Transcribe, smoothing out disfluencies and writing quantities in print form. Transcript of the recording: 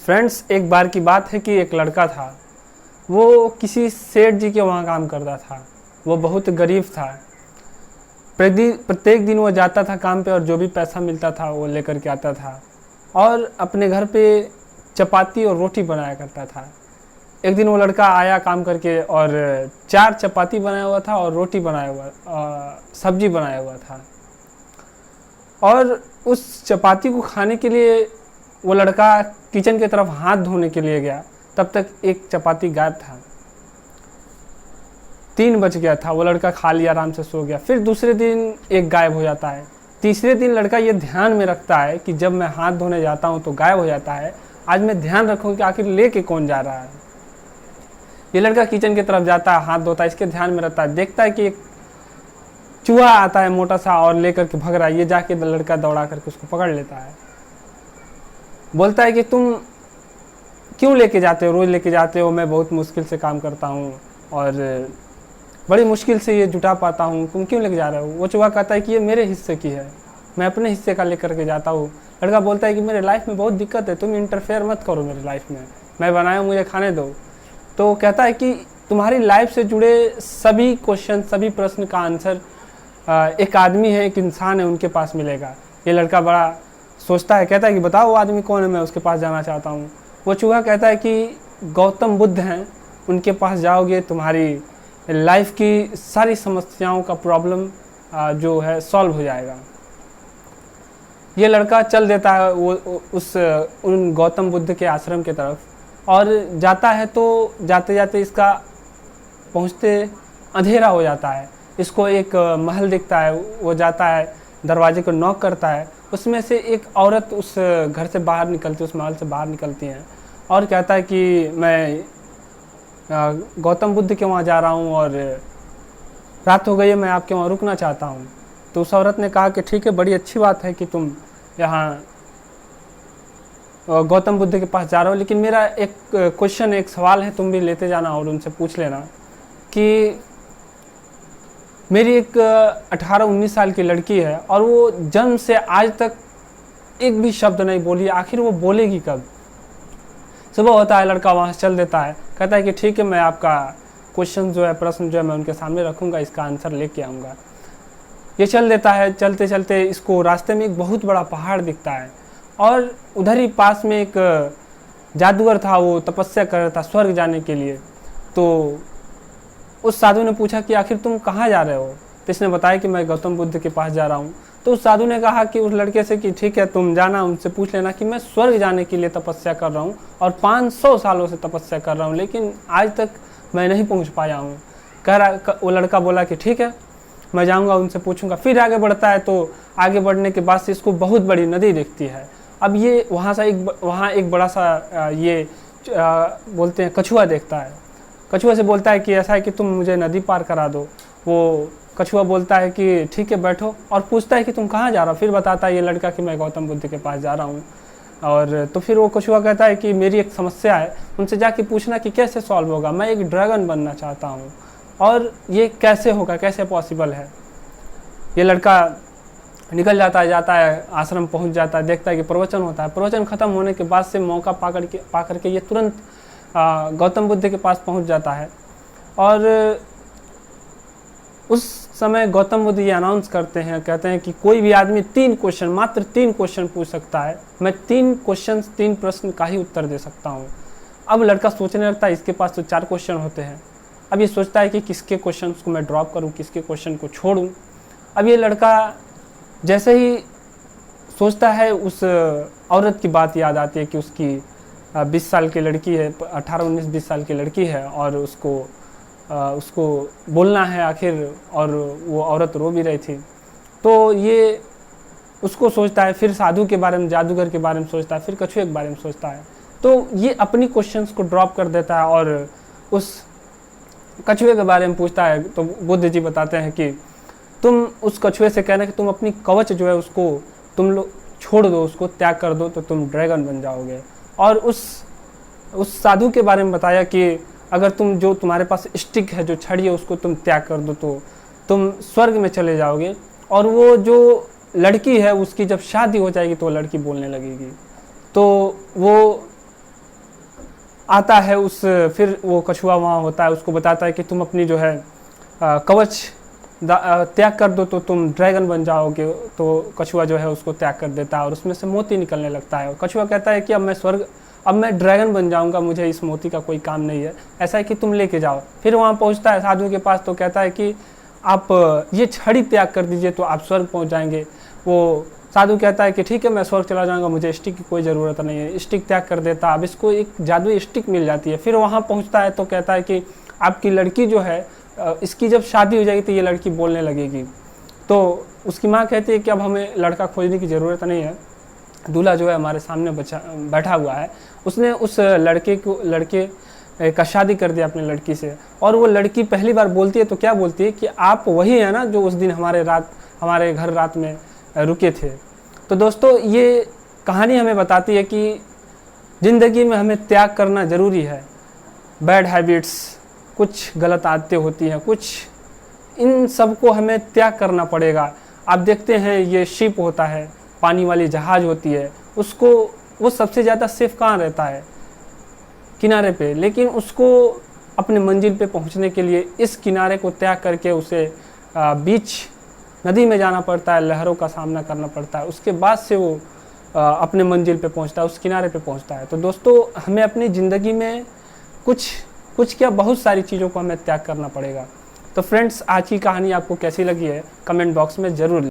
Friends, एक बार की बात है कि एक लड़का था। वो किसी सेठ जी के वहाँ काम करता था। वो बहुत गरीब था। प्रत्येक दिन वो जाता था काम पे और जो भी पैसा मिलता था वो लेकर के आता था और अपने घर पे चपाती और रोटी बनाया करता था। एक दिन वो लड़का आया काम करके और 4 चपाती बनाया हुआ था और रोटी बनाया हुआ सब्जी बनाया हुआ था। और उस चपाती को खाने के लिए वो लड़का किचन की तरफ हाथ धोने के लिए गया। तब तक एक चपाती गायब था। 3 बज गया था। वो लड़का खा लिया, आराम से सो गया। फिर दूसरे दिन एक गायब हो जाता है। तीसरे दिन लड़का ये ध्यान में रखता है कि जब मैं हाथ धोने जाता हूँ तो गायब हो जाता है, आज मैं ध्यान रखूँ कि आखिर लेके कौन जा रहा है। ये लड़का किचन की तरफ जाता है, हाथ धोता है, इसके ध्यान में रहता है। देखता है कि एक चूहा आता है मोटा सा और लेकर के भग रहा है। ये जाके लड़का दौड़ा करके उसको पकड़ लेता है। बोलता है कि तुम क्यों लेके जाते हो, रोज़ लेके जाते हो, मैं बहुत मुश्किल से काम करता हूँ और बड़ी मुश्किल से ये जुटा पाता हूँ, तुम क्यों लेके जा रहे हो। वो चूहा कहता है कि ये मेरे हिस्से की है, मैं अपने हिस्से का लेकर के जाता हूँ। लड़का बोलता है कि मेरे लाइफ में बहुत दिक्कत है, तुम इंटरफेयर मत करो मेरी लाइफ में, मैं बनाया हूँ, मुझे खाने दो। तो कहता है कि तुम्हारी लाइफ से जुड़े सभी क्वेश्चन, सभी प्रश्न का आंसर एक आदमी है, एक इंसान है, उनके पास मिलेगा। ये लड़का बड़ा सोचता है, कहता है कि बताओ वो आदमी कौन है, मैं उसके पास जाना चाहता हूँ। वो चूहा कहता है कि गौतम बुद्ध हैं, उनके पास जाओगे तुम्हारी लाइफ की सारी समस्याओं का प्रॉब्लम जो है सॉल्व हो जाएगा। ये लड़का चल देता है उन गौतम बुद्ध के आश्रम की तरफ और जाता है। तो जाते जाते इसका पहुँचते अंधेरा हो जाता है। इसको एक महल दिखता है। वो जाता है, दरवाजे को नॉक करता है। उसमें से एक औरत उस घर से बाहर निकलती, उस महल से बाहर निकलती हैं और कहता है कि मैं गौतम बुद्ध के वहाँ जा रहा हूँ और रात हो गई है, मैं आपके वहाँ रुकना चाहता हूँ। तो उस औरत ने कहा कि ठीक है, बड़ी अच्छी बात है कि तुम यहाँ गौतम बुद्ध के पास जा रहे हो, लेकिन मेरा एक क्वेश्चन, एक सवाल है, तुम भी लेते जाना और उनसे पूछ लेना कि मेरी एक 18-19 साल की लड़की है और वो जन्म से आज तक एक भी शब्द नहीं बोली, आखिर वो बोलेगी कब। सुबह होता है, लड़का वहाँ से चल देता है, कहता है कि ठीक है, मैं आपका क्वेश्चन जो है, प्रश्न जो है, मैं उनके सामने रखूँगा, इसका आंसर लेके आऊँगा। ये चल देता है। चलते चलते इसको रास्ते में एक बहुत बड़ा पहाड़ दिखता है और उधर ही पास में एक जादूगर था, वो तपस्या कर रहा था स्वर्ग जाने के लिए। तो उस साधु ने पूछा कि आखिर तुम कहाँ जा रहे हो। तो इसने बताया कि मैं गौतम बुद्ध के पास जा रहा हूँ। तो उस साधु ने कहा कि उस लड़के से कि ठीक है, तुम जाना, उनसे पूछ लेना कि मैं स्वर्ग जाने के लिए तपस्या कर रहा हूँ और 500 सालों से तपस्या कर रहा हूँ, लेकिन आज तक मैं नहीं पहुँच पाया हूँ। वो लड़का बोला कि ठीक है, मैं जाऊँगा, उनसे पूछूंगा। फिर आगे बढ़ता है। तो आगे बढ़ने के बाद से इसको बहुत बड़ी नदी दिखती है। अब ये वहाँ एक बड़ा सा बोलते हैं कछुआ देखता है। कछुआ से बोलता है कि ऐसा है कि तुम मुझे नदी पार करा दो। वो कछुआ बोलता है कि ठीक है, बैठो, और पूछता है कि तुम कहाँ जा रहा हो। फिर बताता है ये लड़का कि मैं गौतम बुद्ध के पास जा रहा हूँ। और तो फिर वो कछुआ कहता है कि मेरी एक समस्या है, उनसे जाके पूछना कि कैसे सॉल्व होगा। मैं एक ड्रैगन बनना चाहता हूँ और ये कैसे होगा, कैसे पॉसिबल है। ये लड़का निकल जाता है, आश्रम पहुँच जाता है, देखता है कि प्रवचन होता है। प्रवचन ख़त्म होने के बाद से मौका पा करके ये तुरंत गौतम बुद्ध के पास पहुंच जाता है। और उस समय गौतम बुद्ध ये अनाउंस करते हैं, कहते हैं कि कोई भी आदमी 3 क्वेश्चन, मात्र 3 क्वेश्चन पूछ सकता है। मैं 3 क्वेश्चन, 3 प्रश्न का ही उत्तर दे सकता हूँ। अब लड़का सोचने लगता है, इसके पास तो 4 क्वेश्चन होते हैं। अब ये सोचता है कि किसके क्वेश्चन को मैं ड्रॉप करूँ, किसके क्वेश्चन को छोड़ूँ। अब ये लड़का जैसे ही सोचता है, उस औरत की बात याद आती है कि उसकी 20 साल की लड़की है, 18-19-20 साल की लड़की है और उसको बोलना है आखिर, और वो औरत रो भी रही थी। तो ये उसको सोचता है, फिर साधु के बारे में, जादूगर के बारे में सोचता है, फिर कछुए के बारे में सोचता है। तो ये अपनी क्वेश्चंस को ड्रॉप कर देता है और उस कछुए के बारे में पूछता है। तो बुद्ध जी बताते हैं कि तुम उस कछुए से कहना कि तुम अपनी कवच जो है उसको तुम लोग छोड़ दो, उसको त्याग कर दो, तो तुम ड्रैगन बन जाओगे। और उस साधु के बारे में बताया कि अगर जो तुम्हारे पास स्टिक है, जो छड़ी है, उसको तुम त्याग कर दो तो तुम स्वर्ग में चले जाओगे। और वो जो लड़की है, उसकी जब शादी हो जाएगी तो वो लड़की बोलने लगेगी। तो वो आता है फिर वो कछुआ वहाँ होता है, उसको बताता है कि तुम अपनी जो है कवच त्याग कर दो तो तुम ड्रैगन बन जाओगे। तो कछुआ जो है उसको त्याग कर देता है और उसमें से मोती निकलने लगता है। और कछुआ कहता है कि अब मैं ड्रैगन बन जाऊंगा, मुझे इस मोती का कोई काम नहीं है, ऐसा है कि तुम लेके जाओ। फिर वहाँ पहुँचता है साधु के पास, तो कहता है कि आप ये छड़ी त्याग कर दीजिए तो आप स्वर्ग पहुँच जाएंगे। वो साधु कहता है कि ठीक है, मैं स्वर्ग चला जाऊंगा, मुझे स्टिक की कोई ज़रूरत नहीं है। स्टिक त्याग कर देता, अब इसको एक जादुई स्टिक मिल जाती है। फिर वहाँ पहुँचता है तो कहता है कि आपकी लड़की जो है, इसकी जब शादी हो जाएगी तो ये लड़की बोलने लगेगी। तो उसकी माँ कहती है कि अब हमें लड़का खोजने की ज़रूरत नहीं है, दूल्हा जो है हमारे सामने बैठा हुआ है, उसने उस लड़के का शादी कर दिया अपनी लड़की से। और वो लड़की पहली बार बोलती है तो क्या बोलती है कि आप वही है ना जो उस दिन हमारे घर रात में रुके थे। तो दोस्तों, ये कहानी हमें बताती है कि ज़िंदगी में हमें त्याग करना ज़रूरी है। बैड हैबिट्स, कुछ गलत आदतें होती हैं, कुछ इन सब को हमें त्याग करना पड़ेगा। आप देखते हैं ये शिप होता है, पानी वाली जहाज़ होती है, उसको वो सबसे ज़्यादा सेफ कहाँ रहता है? किनारे पे। लेकिन उसको अपने मंजिल पे पहुंचने के लिए इस किनारे को त्याग करके उसे बीच नदी में जाना पड़ता है, लहरों का सामना करना पड़ता है, उसके बाद से वो अपने मंजिल पे पहुंचता है, उस किनारे पे पहुंचता है। तो दोस्तों, हमें अपनी ज़िंदगी में कुछ क्या बहुत सारी चीज़ों को हमें त्याग करना पड़ेगा। तो फ्रेंड्स, आज की कहानी आपको कैसी लगी है कमेंट बॉक्स में ज़रूर